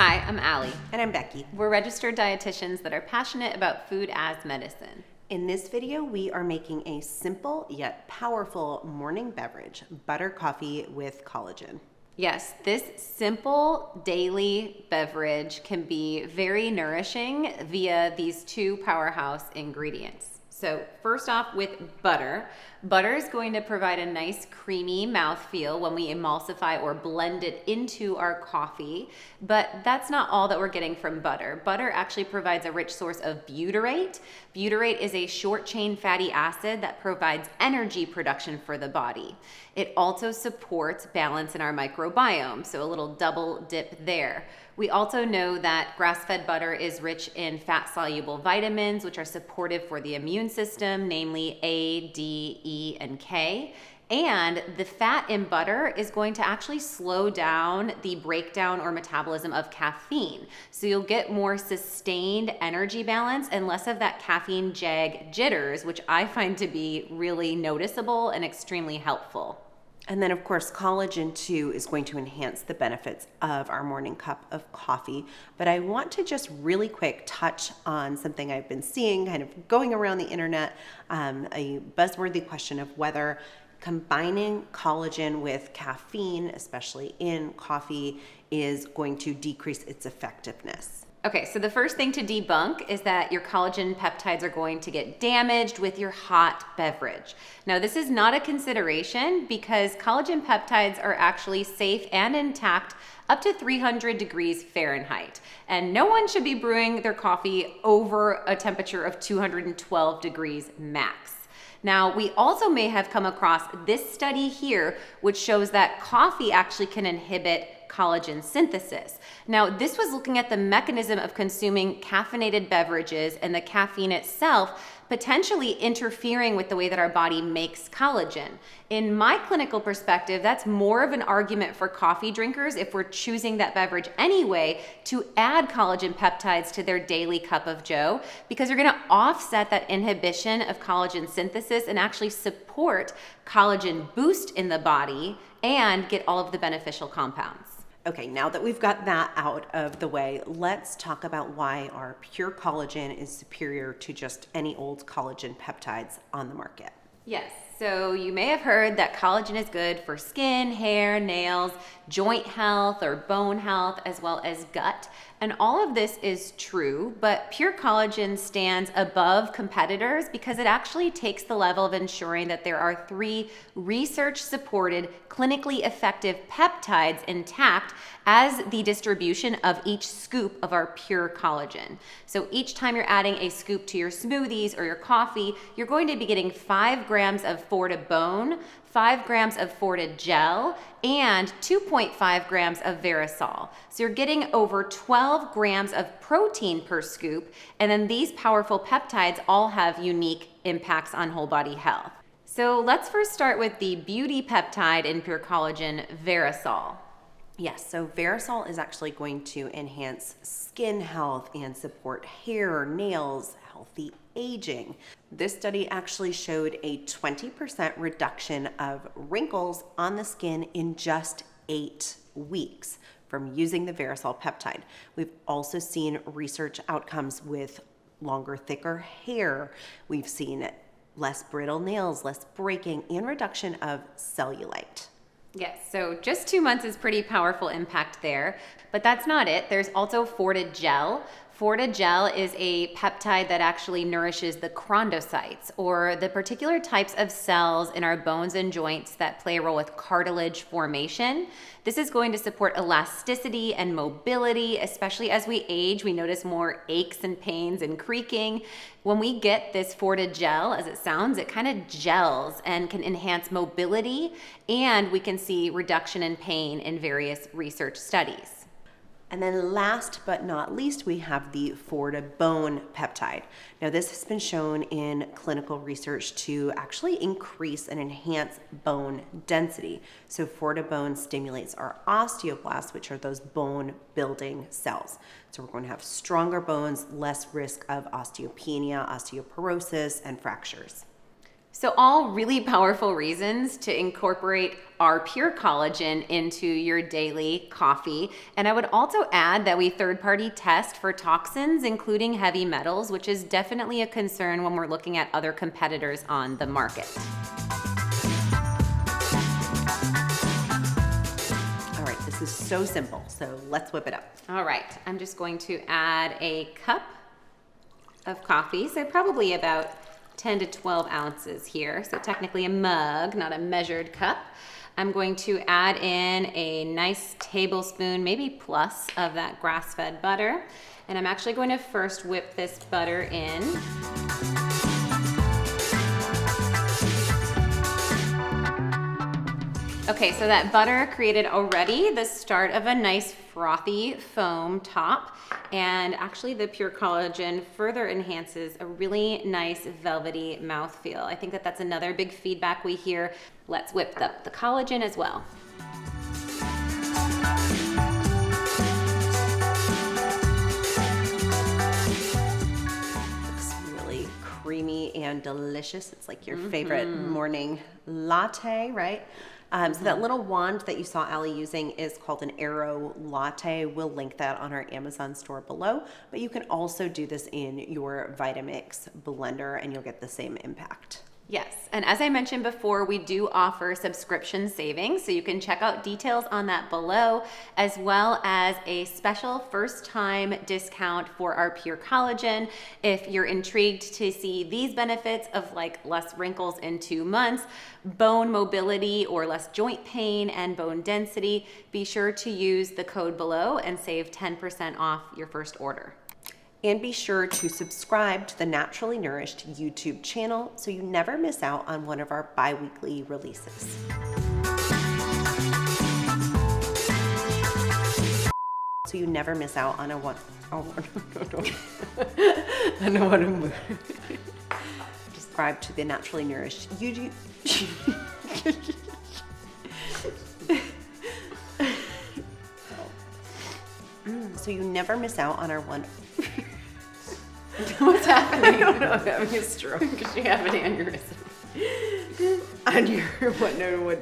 Hi, I'm Allie. And I'm Becky. We're registered dietitians that are passionate about food as medicine. In this video, we are making a simple yet powerful morning beverage, butter coffee with collagen. Yes, this simple daily beverage can be very nourishing via these two powerhouse ingredients. So first off, with butter. Butter is going to provide a nice creamy mouthfeel when we emulsify or blend it into our coffee, but that's not all that we're getting from butter. Butter actually provides a rich source of butyrate. Butyrate is a short-chain fatty acid that provides energy production for the body. It also supports balance in our microbiome, so a little double dip there. We also know that grass-fed butter is rich in fat-soluble vitamins, which are supportive for the immune system, namely A, D, E, and K. And the fat in butter is going to actually slow down the breakdown or metabolism of caffeine. So you'll get more sustained energy balance and less of that caffeine jitters, which I find to be really noticeable and extremely helpful. And then, of course, collagen too is going to enhance the benefits of our morning cup of coffee. But I want to just really quick touch on something I've been seeing kind of going around the internet, a buzzworthy question of whether combining collagen with caffeine, especially in coffee, is going to decrease its effectiveness. Okay, so the first thing to debunk is that your collagen peptides are going to get damaged with your hot beverage. Now, this is not a consideration because collagen peptides are actually safe and intact up to 300 degrees Fahrenheit. And no one should be brewing their coffee over a temperature of 212 degrees max. Now, we also may have come across this study here, which shows that coffee actually can inhibit collagen synthesis. Now, this was looking at the mechanism of consuming caffeinated beverages and the caffeine itself potentially interfering with the way that our body makes collagen. In my clinical perspective, that's more of an argument for coffee drinkers, if we're choosing that beverage anyway, to add collagen peptides to their daily cup of joe, because you're gonna offset that inhibition of collagen synthesis and actually support collagen boost in the body and get all of the beneficial compounds. Okay, now that we've got that out of the way, let's talk about why our pure collagen is superior to just any old collagen peptides on the market. Yes, so you may have heard that collagen is good for skin, hair, nails, joint health or bone health, as well as gut. And all of this is true, but pure collagen stands above competitors because it actually takes the level of ensuring that there are 3 research-supported, clinically effective peptides intact as the distribution of each scoop of our pure collagen. So each time you're adding a scoop to your smoothies or your coffee, you're going to be getting 5 grams of Fortibone, 5 grams of Forti gel, and 2.5 grams of Verisol. So you're getting over 12 grams of protein per scoop, and then these powerful peptides all have unique impacts on whole body health. So let's first start with the beauty peptide in pure collagen, Verisol. Yes, so Verisol is actually going to enhance skin health and support hair, nails, healthy aging. This study actually showed a 20% reduction of wrinkles on the skin in just 8 weeks from using the Verisol peptide. We've also seen research outcomes with longer, thicker hair. We've seen less brittle nails, less breaking, and reduction of cellulite. Yes, so just 2 months is pretty powerful impact there, but that's not it. There's also Forti gel. Forti gel is a peptide that actually nourishes the chondrocytes, or the particular types of cells in our bones and joints that play a role with cartilage formation. This is going to support elasticity and mobility, especially as we age. We notice more aches and pains and creaking. When we get this Forti gel, as it sounds, it kind of gels and can enhance mobility, and we can see reduction in pain in various research studies. And then last but not least, we have the Fortibone peptide. Now, this has been shown in clinical research to actually increase and enhance bone density. So Fortibone stimulates our osteoblasts, which are those bone building cells. So we're going to have stronger bones, less risk of osteopenia, osteoporosis, and fractures. So all really powerful reasons to incorporate our Pure Collagen into your daily coffee. And I would also add that we third-party test for toxins, including heavy metals, which is definitely a concern when we're looking at other competitors on the market. All right, this is so simple, so let's whip it up. All right, I'm just going to add a cup of coffee, so probably about 10 to 12 ounces here. So technically a mug, not a measured cup. I'm going to add in a nice tablespoon, maybe plus, of that grass-fed butter. And I'm actually going to first whip this butter in. Okay, so that butter created already the start of a nice frothy foam top, and actually the Pure Collagen further enhances a really nice velvety mouthfeel. I think that that's another big feedback we hear. Let's whip up the collagen as well. Looks really creamy and delicious. It's like your favorite morning latte, right? So that little wand that you saw Allie using is called an Aero Latte. We'll link that on our Amazon store below, but you can also do this in your Vitamix blender and you'll get the same impact. Yes, and as I mentioned before, we do offer subscription savings, so you can check out details on that below, as well as a special first-time discount for our Pure Collagen. If you're intrigued to see these benefits of like less wrinkles in 2 months, bone mobility or less joint pain and bone density, be sure to use the code below and save 10% off your first order. And be sure to subscribe to the Naturally Nourished YouTube channel so you never miss out on one of our bi-weekly releases. So you never miss out on subscribe to the Naturally Nourished YouTube. So you never miss out on our one. What's happening? I don't know, I'm having a stroke. Because you have an aneurysm. On your what? No, what?